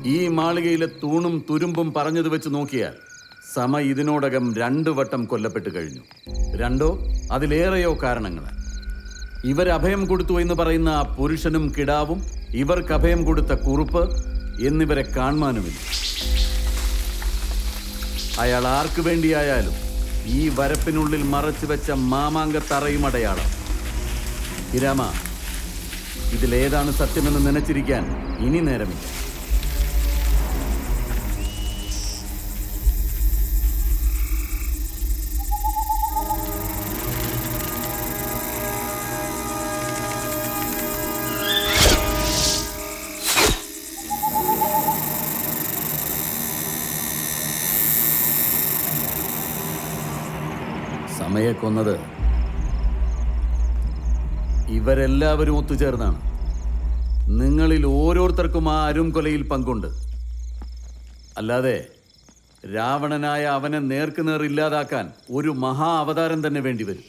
ഈ മാളികയിലെ തൂണും തുരുമ്പും പറഞ്ഞത് വെച്ച് നോക്കിയാൽ സമ ഇതിനോടകം 2 വട്ടം കൊല്ലപ്പെട്ട് കഴിഞ്ഞു. 2 അതിലേറെയോ കാരണങ്ങൾ. ഇവരഭയം കൊടുത്തു എന്ന് പറയുന്ന ആ പുരുഷനും കിടാവും, ഇവർക്ക് അഭയം കൊടുത്ത കുറുപ്പ് എന്നിവരെ കാണുവാനുമില്ല. അയാൾ ആർക്കു വേണ്ടിയായാലും ഈ വരപ്പിനുള്ളിൽ മറച്ചു വെച്ച മാമാങ്കത്തറയും അടയാളം. ഇരാമ, ഇതിലേതാണ് സത്യമെന്ന് നനച്ചിരിക്കാൻ ഇനി നേരമില്ല. സമയെ കൊന്നത് ഇവരെല്ലാവരും ഒത്തുചേർന്നാണ്. നിങ്ങളിൽ ഓരോരുത്തർക്കും ആ അരുംകൊലയിൽ പങ്കുണ്ട്. അല്ലാതെ രാവണനായ അവനെ നേർക്കുനേർ ഇല്ലാതാക്കാൻ ഒരു മഹാ അവതാരം തന്നെ വേണ്ടിവരും.